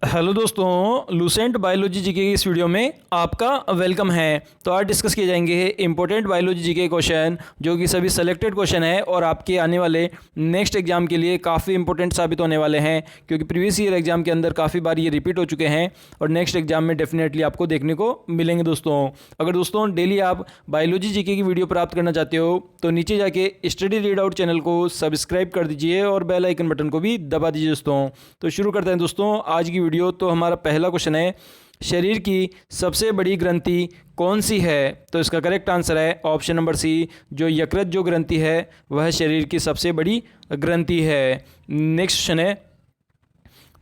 Hello दोस्तों, Lucent biology GK की इस वीडियो में आपका वेलकम है। तो आज डिस्कस किए जाएंगे इंपॉर्टेंट बायोलॉजी जीके क्वेश्चन, जो कि सभी सेलेक्टेड क्वेश्चन है और आपके आने वाले नेक्स्ट एग्जाम के लिए काफ़ी इंपॉर्टेंट साबित होने वाले हैं, क्योंकि प्रीवियस ईयर एग्जाम के अंदर काफ़ी बार ये रिपीट हो चुके हैं और नेक्स्ट एग्जाम में डेफिनेटली आपको देखने को मिलेंगे। दोस्तों, अगर दोस्तों डेली आप बायोलॉजी जीके की वीडियो प्राप्त करना चाहते हो तो नीचे जाके स्टडी रीड आउट चैनल को सब्सक्राइब कर दीजिए और बेल आइकन बटन को भी दबा दीजिए। दोस्तों, तो शुरू करते हैं दोस्तों आज की वीडियो। तो हमारा पहला क्वेश्चन है, शरीर की सबसे बड़ी ग्रंथि कौन सी है? तो इसका करेक्ट आंसर है ऑप्शन नंबर सी, जो यकृत जो ग्रंथि है वह शरीर की सबसे बड़ी ग्रंथि है। नेक्स्ट क्वेश्चन है,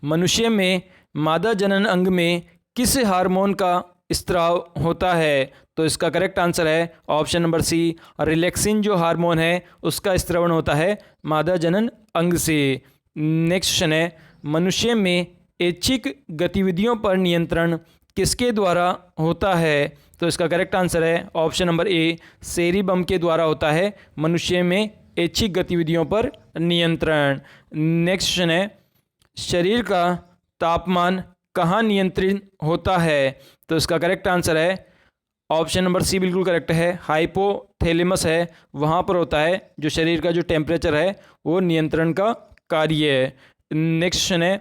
मनुष्य में मादा जनन अंग में किस हार्मोन का स्त्राव होता है? तो इसका करेक्ट आंसर है ऑप्शन नंबर सी, रिलैक्सिन जो हार्मोन है उसका स्त्रवण होता है मादा जनन अंग से। नेक्स्ट क्वेश्चन है, मनुष्य में ऐच्छिक गतिविधियों पर नियंत्रण किसके द्वारा होता है? तो इसका करेक्ट आंसर है ऑप्शन नंबर ए, सेरिबम के द्वारा होता है मनुष्य में ऐच्छिक गतिविधियों पर नियंत्रण। नेक्स्ट क्वेश्चन है, शरीर का तापमान कहाँ नियंत्रित होता है? तो इसका करेक्ट आंसर है ऑप्शन नंबर सी बिल्कुल करेक्ट है, हाइपोथैलेमस है, वहाँ पर होता है जो शरीर का जो टेम्परेचर है वो नियंत्रण का कार्य है। नेक्स्ट क्वेश्चन है,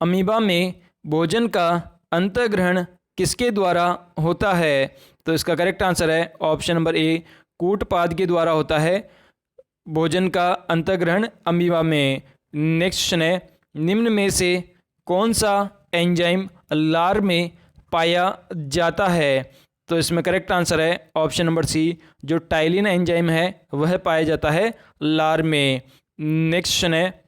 अमीबा में भोजन का अंतःग्रहण किसके द्वारा होता है? तो इसका करेक्ट आंसर है ऑप्शन नंबर ए, कूटपाद के द्वारा होता है भोजन का अंतःग्रहण अमीबा में। नेक्स्ट क्वेश्चन है, निम्न में से कौन सा एंजाइम लार में पाया जाता है? तो इसमें करेक्ट आंसर है ऑप्शन नंबर सी, जो टाइलिन एंजाइम है वह पाया जाता है लार में। नेक्स्ट क्वेश्चन है,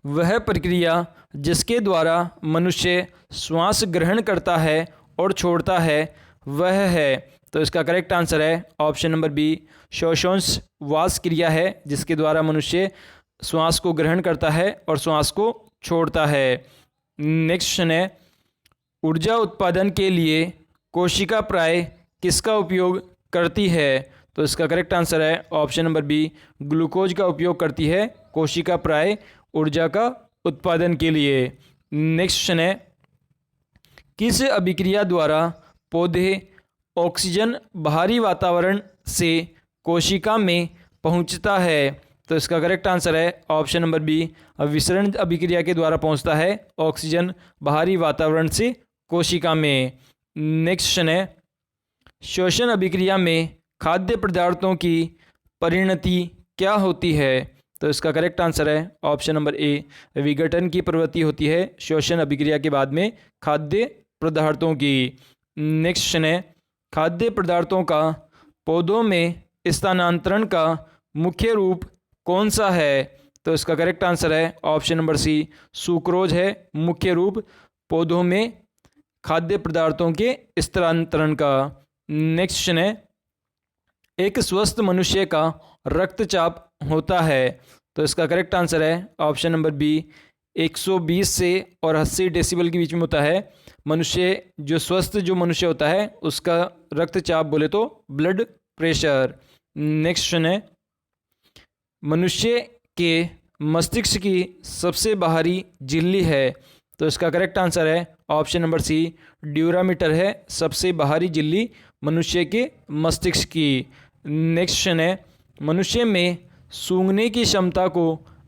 वह प्रक्रिया जिसके द्वारा मनुष्य श्वास ग्रहण करता है और छोड़ता है वह है? तो इसका करेक्ट आंसर है ऑप्शन नंबर बी, श्वासोच्छ्वास क्रिया है जिसके द्वारा मनुष्य श्वास को ग्रहण करता है और श्वास को छोड़ता है। नेक्स्ट क्वेश्चन है, ऊर्जा उत्पादन के लिए कोशिका प्राय किसका उपयोग करती है? तो इसका करेक्ट आंसर है ऑप्शन नंबर बी, ग्लूकोज का उपयोग करती है कोशिका प्राय ऊर्जा का उत्पादन के लिए। नेक्स्ट क्वेश्चन है, किस अभिक्रिया द्वारा पौधे ऑक्सीजन बाहरी वातावरण से कोशिका में पहुंचता है? तो इसका करेक्ट आंसर है ऑप्शन नंबर बी, विसरण अभिक्रिया के द्वारा पहुंचता है ऑक्सीजन बाहरी वातावरण से कोशिका में। नेक्स्ट क्वेश्चन है, श्वसन अभिक्रिया में खाद्य पदार्थों की परिणति क्या होती है? तो इसका करेक्ट आंसर है ऑप्शन नंबर ए, विघटन की प्रवृत्ति होती है श्वसन अभिक्रिया के बाद में खाद्य पदार्थों की। नेक्स्ट क्वेश्चन है, खाद्य पदार्थों का पौधों में स्थानांतरण का मुख्य रूप कौन सा है? तो इसका करेक्ट आंसर है ऑप्शन नंबर सी, सुक्रोज है मुख्य रूप पौधों में खाद्य पदार्थों के स्थानांतरण का। नेक्स्ट क्वेश्चन है, एक स्वस्थ मनुष्य का रक्तचाप होता है? तो इसका करेक्ट आंसर है ऑप्शन नंबर बी, 120 से और 80 डेसिबल के बीच में होता है मनुष्य, जो स्वस्थ जो मनुष्य होता है उसका रक्तचाप बोले तो ब्लड प्रेशर। नेक्स्ट क्वेश्चन है, मनुष्य के मस्तिष्क की सबसे बाहरी झिल्ली है? तो इसका करेक्ट आंसर है ऑप्शन नंबर सी, ड्यूरामीटर है सबसे बाहरी झिल्ली मनुष्य के मस्तिष्क की। नेक्स्ट क्वेश्चन है, मनुष्य में सूंघने की क्षमता को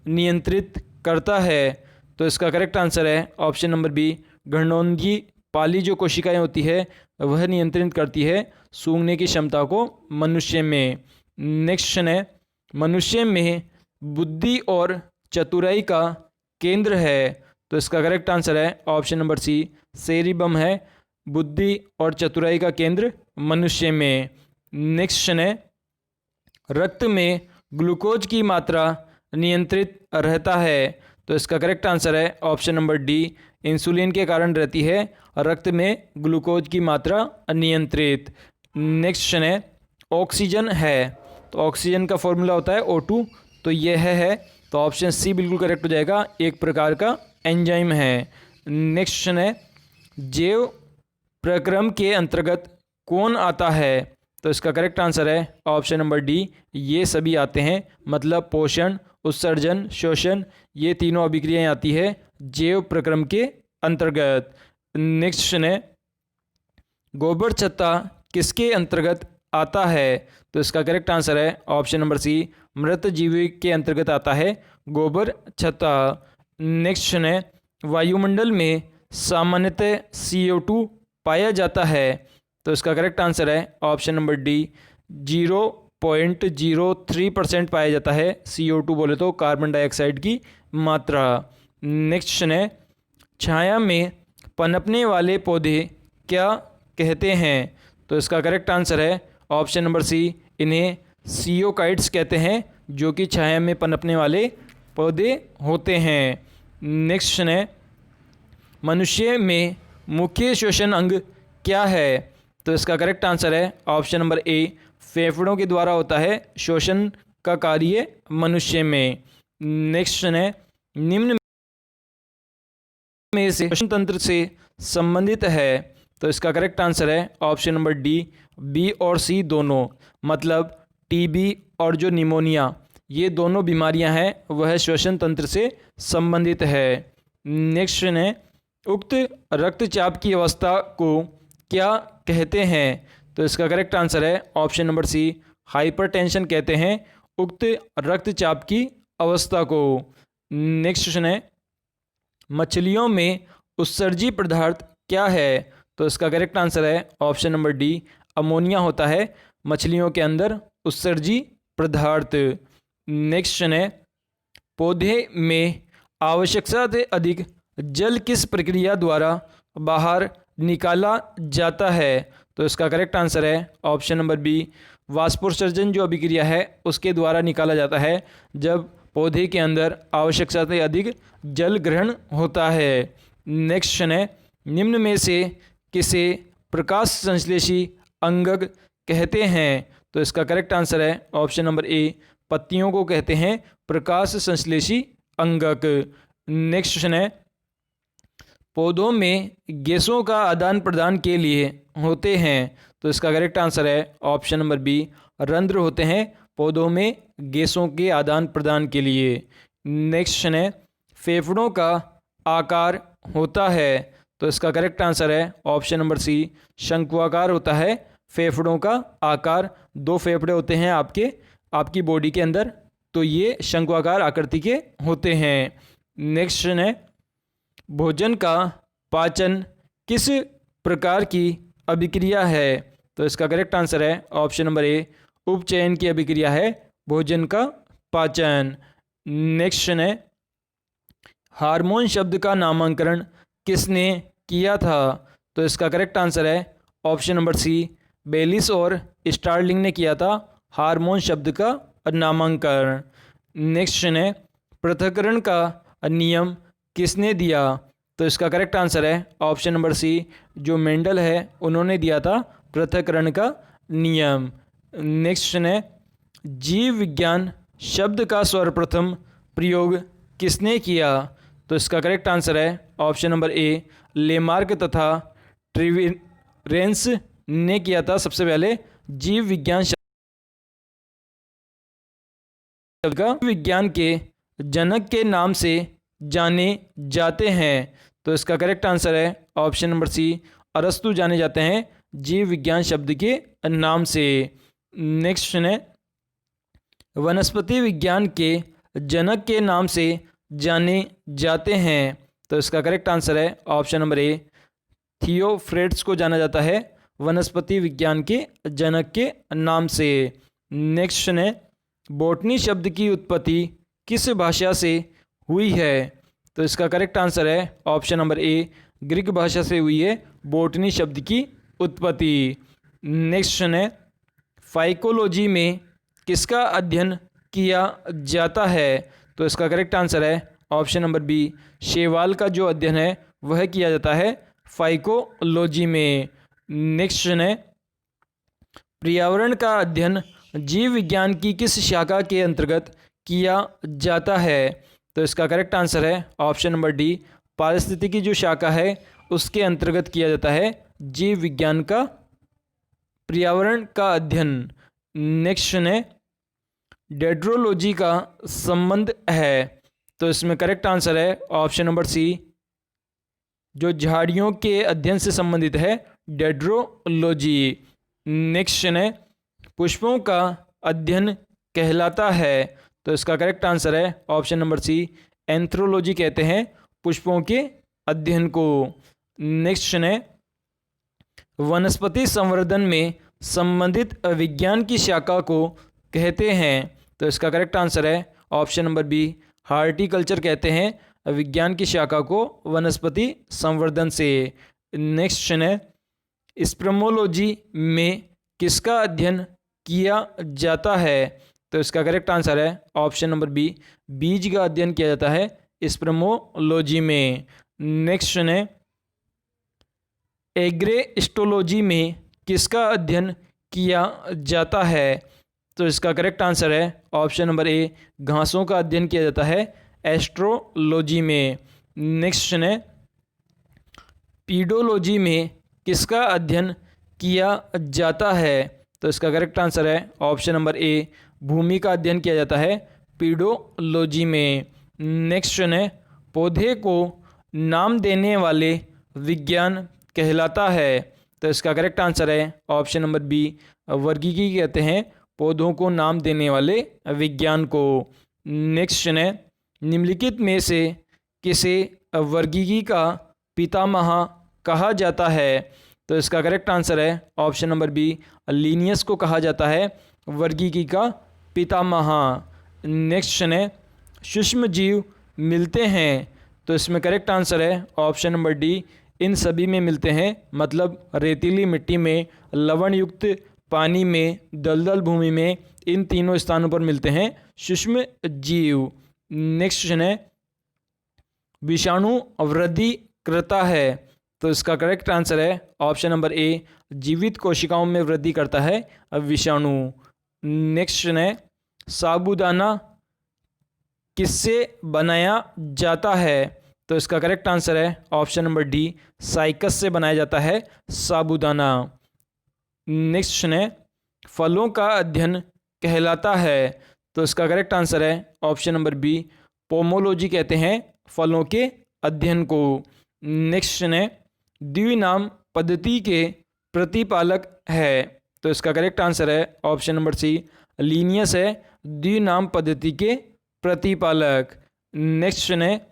नियंत्रित करता है? तो इसका करेक्ट आंसर है ऑप्शन नंबर बी, घ्राणोन्मुखी पाली जो कोशिकाएं होती है वह नियंत्रित करती है सूंघने की क्षमता को मनुष्य में। नेक्स्ट क्वेश्चन है, मनुष्य में बुद्धि और चतुराई का केंद्र है? तो इसका करेक्ट आंसर है ऑप्शन नंबर सी, सेरिबम है बुद्धि और चतुराई का केंद्र मनुष्य में। नेक्स्ट क्वेश्चन है, रक्त में ग्लूकोज की मात्रा नियंत्रित रहता है? तो इसका करेक्ट आंसर है ऑप्शन नंबर डी, इंसुलिन के कारण रहती है रक्त में ग्लूकोज की मात्रा नियंत्रित। नेक्स्ट क्वेश्चन है, ऑक्सीजन है तो ऑक्सीजन का फॉर्मूला होता है O2, तो यह है तो ऑप्शन सी बिल्कुल करेक्ट हो जाएगा, एक प्रकार का एंजाइम है। नेक्स्ट क्वेश्चन है, जैव प्रक्रम के अंतर्गत कौन आता है? तो इसका करेक्ट आंसर है ऑप्शन नंबर डी, ये सभी आते हैं, मतलब पोषण, उत्सर्जन, शोषण, ये तीनों अभिक्रियाएं आती है जैव प्रक्रम के अंतर्गत। नेक्स्ट क्वेश्चन है, गोबर छत्ता किसके अंतर्गत आता है? तो इसका करेक्ट आंसर है ऑप्शन नंबर सी, मृत जीवी के अंतर्गत आता है गोबर छत्ता। नेक्स्ट क्वेश्चन है, वायुमंडल में सामान्यतः CO2 पाया जाता है? तो इसका करेक्ट आंसर है ऑप्शन नंबर डी, 0.03% पाया जाता है CO2 बोले तो कार्बन डाइऑक्साइड की मात्रा। नेक्स्ट क्वेश्चन है, छाया में पनपने वाले पौधे क्या कहते हैं? तो इसका करेक्ट आंसर है ऑप्शन नंबर सी, इन्हें सियोकाइट्स कहते हैं, जो कि छाया में पनपने वाले पौधे होते हैं। नेक्स्ट क्वेश्चन है, मनुष्य में मुख्य श्वसन अंग क्या है? तो इसका करेक्ट आंसर है ऑप्शन नंबर ए, फेफड़ों के द्वारा होता है श्वसन का कार्य मनुष्य में। नेक्स्ट क्वेश्चन है, निम्न में से श्वसन तंत्र से संबंधित है? तो इसका करेक्ट आंसर है ऑप्शन नंबर डी, बी और सी दोनों, मतलब टीबी और जो निमोनिया, ये दोनों बीमारियां हैं वह श्वसन तंत्र से संबंधित है। नेक्स्ट क्वेश्चन है, उक्त रक्तचाप की अवस्था को क्या कहते हैं? तो इसका करेक्ट आंसर है ऑप्शन नंबर सी, हाइपरटेंशन कहते हैं उक्त रक्तचाप की अवस्था को। नेक्स्ट क्वेश्चन है, मछलियों में उत्सर्जी पदार्थ क्या है? तो इसका करेक्ट आंसर है ऑप्शन नंबर डी, अमोनिया होता है मछलियों के अंदर उत्सर्जी पदार्थ। नेक्स्ट क्वेश्चन है, पौधे में आवश्यकता से अधिक जल किस प्रक्रिया द्वारा बाहर निकाला जाता है? तो इसका करेक्ट आंसर है ऑप्शन नंबर बी, वाष्पोत्सर्जन जो अभिक्रिया है उसके द्वारा निकाला जाता है, जब पौधे के अंदर आवश्यकता से अधिक जल ग्रहण होता है। नेक्स्ट क्वेश्चन है, निम्न में से किसे प्रकाश संश्लेषी अंगक कहते हैं? तो इसका करेक्ट आंसर है ऑप्शन नंबर ए, पत्तियों को कहते हैं प्रकाश संश्लेषी अंगक। नेक्स्ट क्वेश्चन है, पौधों में गैसों का आदान प्रदान के लिए होते हैं? तो इसका करेक्ट आंसर है ऑप्शन नंबर बी, रंध्र होते हैं पौधों में गैसों के आदान प्रदान के लिए। नेक्स्ट क्वेश्चन है, फेफड़ों का आकार होता है? तो इसका करेक्ट आंसर है ऑप्शन नंबर सी, शंक्वाकार होता है फेफड़ों का आकार। 2 फेफड़े होते हैं आपकी बॉडी के अंदर, तो ये शंक्वाकार आकृति के होते हैं। नेक्स्ट क्वेश्चन है, भोजन का पाचन किस प्रकार की अभिक्रिया है? तो इसका करेक्ट आंसर है ऑप्शन नंबर ए, उपचयन की अभिक्रिया है भोजन का पाचन। नेक्स्ट क्वेश्चन है, हार्मोन शब्द का नामकरण किसने किया था? तो इसका करेक्ट आंसर है ऑप्शन नंबर सी, बेलिस और स्टार्लिंग ने किया था हार्मोन शब्द का नामकरण। नेक्स्ट क्वेश्चन है, पृथक्करण का नियम किसने दिया? तो इसका करेक्ट आंसर है ऑप्शन नंबर सी, जो मेंडल है उन्होंने दिया था पृथक्करण का नियम। नेक्स्ट क्वेश्चन है, जीव विज्ञान शब्द का सर्वप्रथम प्रयोग किसने किया? तो इसका करेक्ट आंसर है ऑप्शन नंबर ए, लेमार्क तथा ट्रिवेरेंस ने किया था सबसे पहले जीव विज्ञान शब्द का। विज्ञान के जनक के नाम से जाने जाते हैं? तो इसका करेक्ट आंसर है ऑप्शन नंबर सी, अरस्तु जाने जाते हैं जीव विज्ञान शब्द के नाम से। नेक्स्ट क्वेश्चन है, वनस्पति विज्ञान के जनक के नाम से जाने जाते हैं? तो इसका करेक्ट आंसर है ऑप्शन नंबर ए, थियोफ्रेट्स को जाना जाता है वनस्पति विज्ञान के जनक के नाम से। नेक्स्ट क्वेश्चन है, बॉटनी शब्द की उत्पत्ति किस भाषा से हुई है? तो इसका करेक्ट आंसर है ऑप्शन नंबर ए, ग्रीक भाषा से हुई है बॉटनी शब्द की उत्पत्ति। नेक्स्ट क्वेश्चन है, फाइकोलॉजी में किसका अध्ययन किया जाता है? तो इसका करेक्ट आंसर है ऑप्शन नंबर बी, शैवाल का जो अध्ययन है वह किया जाता है फाइकोलॉजी में। नेक्स्ट क्वेश्चन है, पर्यावरण का अध्ययन जीव विज्ञान की किस शाखा के अंतर्गत किया जाता है? तो इसका करेक्ट आंसर है ऑप्शन नंबर डी, पारिस्थितिकी जो शाखा है उसके अंतर्गत किया जाता है जीव विज्ञान का पर्यावरण का अध्ययन। नेक्स्ट क्वेश्चन है, डेड्रोलॉजी का संबंध है? तो इसमें करेक्ट आंसर है ऑप्शन नंबर सी, जो झाड़ियों के अध्ययन से संबंधित है, डेंड्रोलॉजी। नेक्स्ट क्वेश्चन है, पुष्पों का अध्ययन कहलाता है, तो इसका करेक्ट आंसर है ऑप्शन नंबर सी, एंथ्रोलॉजी कहते हैं पुष्पों के अध्ययन को। नेक्स्ट क्वेश्चन है, वनस्पति संवर्धन में संबंधित विज्ञान की शाखा को कहते हैं, तो इसका करेक्ट आंसर है ऑप्शन नंबर बी, हार्टिकल्चर कहते हैं विज्ञान की शाखा को वनस्पति संवर्धन से। नेक्स्ट क्वेश्चन है, स्पर्मोलॉजी में किसका अध्ययन किया जाता है, तो इसका करेक्ट आंसर है ऑप्शन नंबर बी, बीज का अध्ययन किया जाता है स्पर्मोलॉजी में। नेक्स्ट क्वेश्चन है, एग्रेस्टोलॉजी में किसका अध्ययन किया जाता है, तो इसका करेक्ट आंसर है ऑप्शन नंबर ए, घासों का अध्ययन किया जाता है एस्ट्रोलॉजी में। नेक्स्ट क्वेश्चन है, पीडोलॉजी में किसका अध्ययन किया जाता है, तो इसका करेक्ट आंसर है ऑप्शन नंबर ए, भूमि का अध्ययन किया जाता है पीडोलॉजी में। नेक्स्ट क्वेश्चन है, पौधे को नाम देने वाले विज्ञान कहलाता है, तो इसका करेक्ट आंसर है ऑप्शन नंबर बी, वर्गीकी कहते हैं पौधों को नाम देने वाले विज्ञान को। नेक्स्ट क्वेश्चन है, निम्नलिखित में से किसे वर्गीकी का पितामह कहा जाता है, तो इसका करेक्ट आंसर है ऑप्शन नंबर बी, लीनियस को कहा जाता है वर्गीकी का पितामह। नेक्स्ट क्वेश्चन है, सूक्ष्म जीव मिलते हैं, तो इसमें करेक्ट आंसर है ऑप्शन नंबर डी, इन सभी में मिलते हैं, मतलब रेतीली मिट्टी में, लवण युक्त पानी में, दलदल भूमि में, इन तीनों स्थानों पर मिलते हैं सूक्ष्म जीव। नेक्स्ट क्वेश्चन है, विषाणु वृद्धि करता है, तो इसका करेक्ट आंसर है ऑप्शन नंबर ए, जीवित कोशिकाओं में वृद्धि करता है विषाणु। नेक्स्ट क्वेश्चन है, साबूदाना किससे बनाया जाता है, तो इसका करेक्ट आंसर है ऑप्शन नंबर डी, साइकस से बनाया जाता है साबूदाना। नेक्स्ट क्वेश्चन है, फलों का अध्ययन कहलाता है, तो इसका करेक्ट आंसर है ऑप्शन नंबर बी, पोमोलॉजी कहते हैं फलों के अध्ययन को। नेक्स्ट क्वेश्चन है, द्विनाम पद्धति के प्रतिपालक है, तो इसका करेक्ट आंसर है ऑप्शन नंबर सी, लीनियस है द्विनाम पद्धति के प्रतिपालक। नेक्स्ट क्वेश्चन है,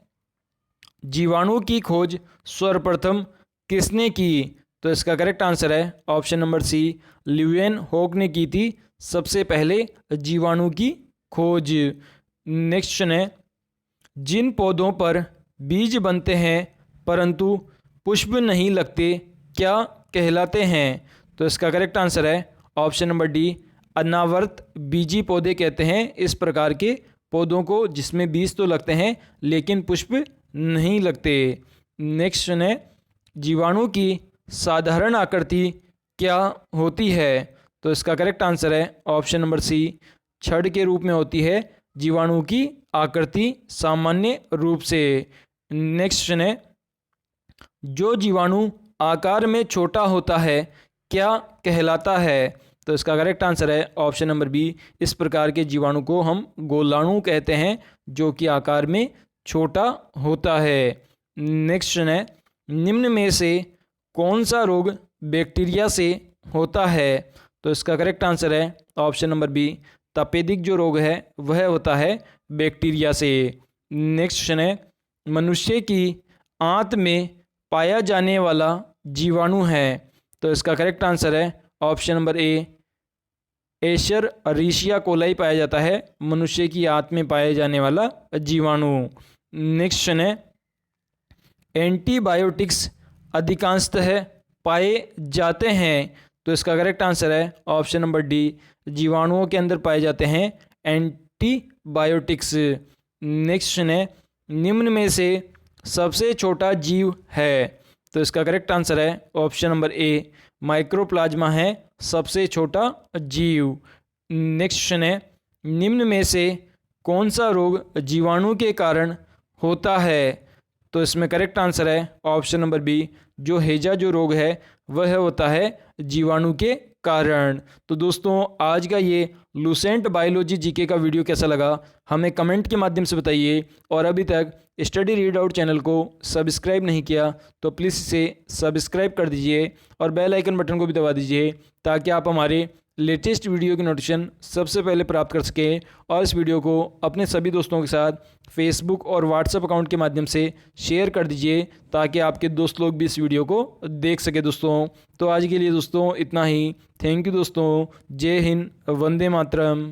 जीवाणु की खोज सर्वप्रथम किसने की, तो इसका करेक्ट आंसर है ऑप्शन नंबर सी, ल्यूएन होक ने की थी सबसे पहले जीवाणु की खोज। नेक्स्ट क्वेश्चन है, जिन पौधों पर बीज बनते हैं परंतु पुष्प नहीं लगते, क्या कहलाते हैं, तो इसका करेक्ट आंसर है ऑप्शन नंबर डी, अनावर्त बीजी पौधे कहते हैं इस प्रकार के पौधों को जिसमें बीज तो लगते हैं लेकिन पुष्प नहीं लगते। नेक्स्ट क्वेश्चन है, जीवाणु की साधारण आकृति क्या होती है, तो इसका करेक्ट आंसर है ऑप्शन नंबर सी, छड़ के रूप में होती है जीवाणु की आकृति सामान्य रूप से। नेक्स्ट क्वेश्चन है, जो जीवाणु आकार में छोटा होता है क्या कहलाता है, तो इसका करेक्ट आंसर है ऑप्शन नंबर बी, इस प्रकार के जीवाणु को हम गोलाणु कहते हैं जो कि आकार में छोटा होता है। नेक्स्ट क्वेश्चन है, निम्न में से कौन सा रोग बैक्टीरिया से होता है, तो इसका करेक्ट आंसर है ऑप्शन नंबर बी, तपेदिक जो रोग है वह होता है बैक्टीरिया से। नेक्स्ट क्वेश्चन है, मनुष्य की आंत में पाया जाने वाला जीवाणु है, तो इसका करेक्ट आंसर है ऑप्शन नंबर ए, एशेरिशिया कोलाई पाया जाता है मनुष्य की आंत में पाए जाने वाला जीवाणु। नेक्स्ट क्वेश्चन है, एंटीबायोटिक्स अधिकांशतः पाए जाते हैं, तो इसका करेक्ट आंसर है ऑप्शन नंबर डी, जीवाणुओं के अंदर पाए जाते हैं एंटीबायोटिक्स। नेक्स्ट क्वेश्चन है, निम्न में से सबसे छोटा जीव है, तो इसका करेक्ट आंसर है ऑप्शन नंबर ए, माइक्रोप्लाज्मा है सबसे छोटा जीव। नेक्स्ट क्वेश्चन है, निम्न में से कौन सा रोग जीवाणु के कारण होता है, तो इसमें करेक्ट आंसर है ऑप्शन नंबर बी, जो हैजा जो रोग है वह होता है जीवाणु के कारण। तो दोस्तों आज का ये लूसेंट बायोलॉजी जीके का वीडियो कैसा लगा हमें कमेंट के माध्यम से बताइए। और अभी तक स्टडी रीड आउट चैनल को सब्सक्राइब नहीं किया तो प्लीज़ इसे सब्सक्राइब कर दीजिए और बेल आइकन बटन को भी दबा दीजिए, ताकि आप हमारे लेटेस्ट वीडियो की नोटिफिकेशन सबसे पहले प्राप्त कर सकें। और इस वीडियो को अपने सभी दोस्तों के साथ फेसबुक और व्हाट्सएप अकाउंट के माध्यम से शेयर कर दीजिए, ताकि आपके दोस्त लोग भी इस वीडियो को देख सके दोस्तों। तो आज के लिए दोस्तों इतना ही। थैंक यू दोस्तों। जय हिंद, वंदे मातरम।